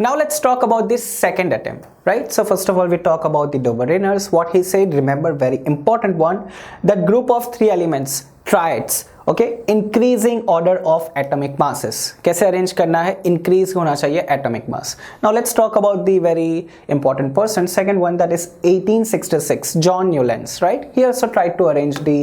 Now let's talk about this second attempt, right? So first of all, we talk about the Dobereiner. What he said, remember, very important one, that group of three elements, triads, okay, increasing order of atomic masses. कैसे arrange करना है? Increase होना चाहिए atomic mass. Now let's talk about the very important person, second one, that is 1866, John Newlands, right? He also tried to arrange the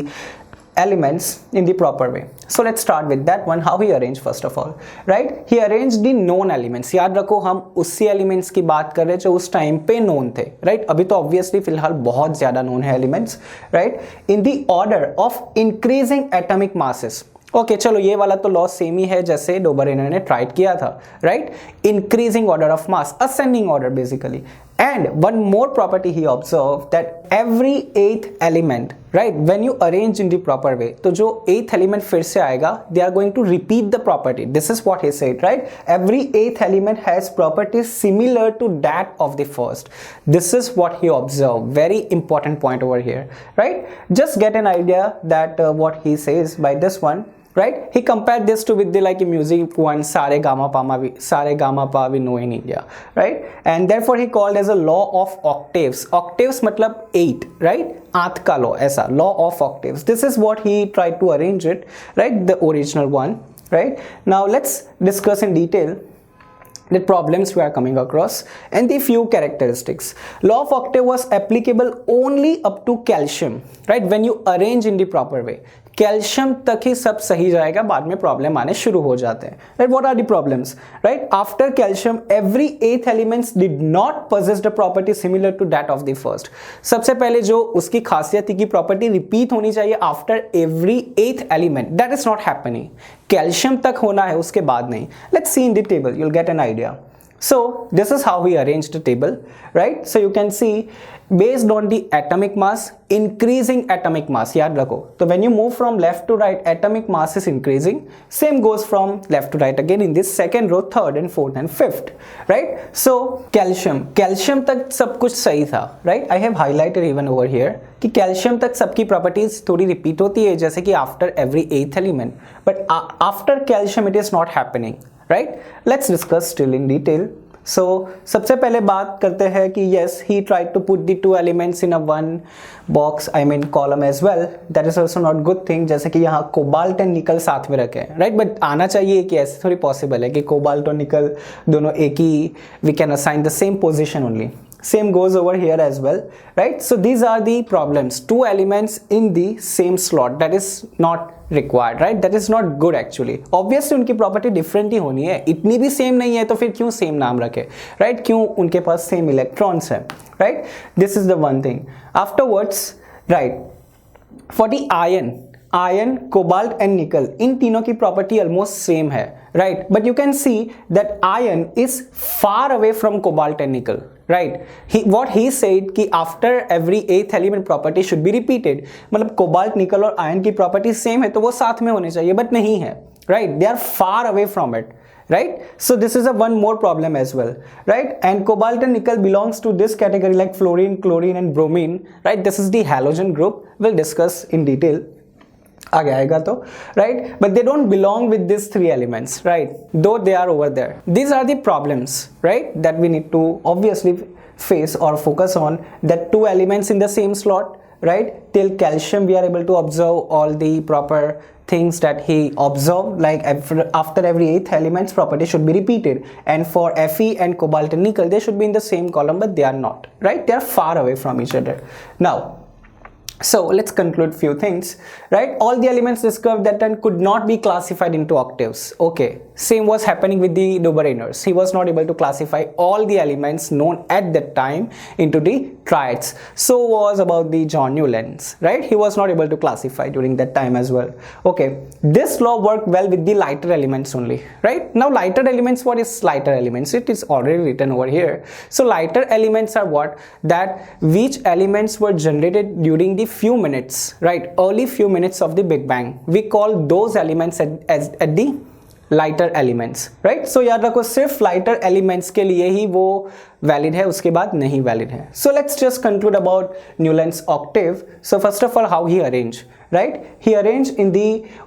elements in the proper way. So let's start with that one, how he arranged first of all, right? He arranged the known elements. याद रखो हम उसी elements की बात कर रहे हैं जो उस टाइम पे known थे, right? अभी तो obviously फिलहाल बहुत ज़्यादा known है elements, right? In the order of increasing atomic masses. Okay चलो ये वाला तो लॉ सेम ही है जैसे डोबरेनर ने ट्राइड किया था, right? Increasing order of mass, ascending order basically. And one more property he observed, that every eighth element, right, when you arrange in the proper way, तो जो eighth element फिर से आएगा, they are going to repeat the property. This is what he said, right? Every eighth element has properties similar to that of the first. This is what he observed. Very important point over here, right? Just get an idea that what he says by this one. Right? He compared this to with the like music one, Sare Gama Pa we know in India, right? And therefore he called as a law of octaves. Octaves matlab 8, right? आठ का law, ऐसा law of octaves. This is what he tried to arrange it, right? The original one, right? Now let's discuss in detail the problems we are coming across and the few characteristics. Law of octave was applicable only up to calcium, right? When you arrange in the proper way, calcium तक ही सब सही जाएगा, बाद में problem आने शुरू हो जाते हैं, right? What are the problems, right? After calcium every eighth elements did not possess the property similar to that of the first. सबसे पहले जो उसकी खासियत थी कि प्रॉपर्टी रिपीट होनी चाहिए आफ्टर एवरी एथ element, that is not happening. Calcium तक होना है, उसके बाद नहीं. Let's see in the table, you will get an idea. So this is how we arranged the table, right? So you can see based on the atomic mass, increasing atomic mass, याद रखो. So when you move from left to right, atomic mass is increasing. Same goes from left to right again in this second row, third and fourth and fifth, right? So calcium तक सब कुछ सही था, right? I have highlighted even over here कि calcium तक सबकी properties थोड़ी repeat होती है जैसे कि after every eighth element, but after calcium it is not happening. Right? Let's discuss still in detail. So सबसे पहले बात करते हैं कि yes, he tried to put the two elements in a one box, I mean column as well. That is also not good thing. जैसे कि यहाँ cobalt and निकल साथ में रखे हैं, right? But आना चाहिए कि ऐसे थोड़ी पॉसिबल है कि कोबाल्ट और निकल दोनों एक ही, we can assign the same position only. Same goes over here as well, right? So these are the problems. Two elements in the same slot, that is not required, right? That is not good actually. Obviously उनकी property different ही होनी है. इतनी भी same नहीं है तो फिर क्यों सेम नाम रखे, right? क्यों उनके पास सेम इलेक्ट्रॉन्स है, right? This is the one thing. Afterwards, right, for the iron, cobalt and nickel, इन तीनों की प्रॉपर्टी ऑलमोस्ट सेम है, right? But you can see that iron is far away from cobalt and nickel, right? What he said कि after every eighth element property should be repeated, मतलब cobalt, nickel और iron की property same है तो वो साथ में होने चाहिए, but नहीं है, right? They are far away from it, right? So this is a one more problem as well, right? And cobalt and nickel belongs to this category like fluorine, chlorine and bromine, right? This is the halogen group. We'll discuss in detail. आगे आएगा तो, right? But they don't belong with these three elements, right? Though they are over there. These are the problems, right, that we need to obviously face or focus on, that two elements in the same slot, right? Till calcium we are able to observe all the proper things that he observed, like after every eighth elements property should be repeated, and for Fe and cobalt and nickel they should be in the same column, but they are not, right? They are far away from each other. Now so let's conclude few things, right? All the elements discovered that time could not be classified into octaves. Okay, same was happening with the Dobereiner. He was not able to classify all the elements known at that time into the triads. So was about the John Newlands, right? He was not able to classify during that time as well. Okay, this law worked well with the lighter elements only, right? Now lighter elements, what is lighter elements? It is already written over here. So lighter elements are what? That which elements were generated during the few minutes, right? Early few minutes of the Big Bang. We call those elements at the lighter elements, right. So याद रखो सिर्फ lighter elements के लिए ही वो valid है, उसके बाद नहीं वैलिड है। So let's just conclude about Newlands Octave. So first of all how he arrange, right? He arranged in the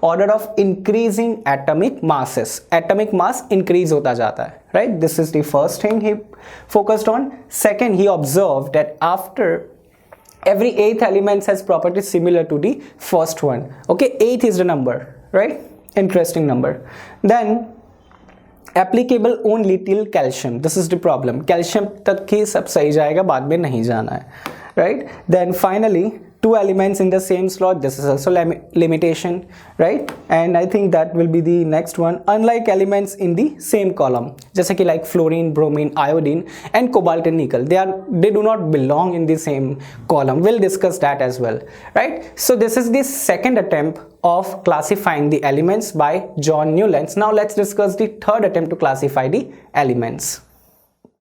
order of increasing atomic masses. Atomic mass increase होता जाता है, right? This is the first thing he focused on. Second, he observed that after every eighth element has properties similar to the first one. Okay, eighth is the number, right? Interesting number. Then applicable only till calcium. This is the problem. Calcium तक ही सब सही जाएगा, बाद में नहीं जाना है, right? Then finally two elements in the same slot, this is also limitation, right? And I think that will be the next one. Unlike elements in the same column, जैसे कि like fluorine, bromine, iodine and cobalt and nickel, they do not belong in the same column. We'll discuss that as well, right? So this is the second attempt of classifying the elements by John Newlands. Now let's discuss the third attempt to classify the elements.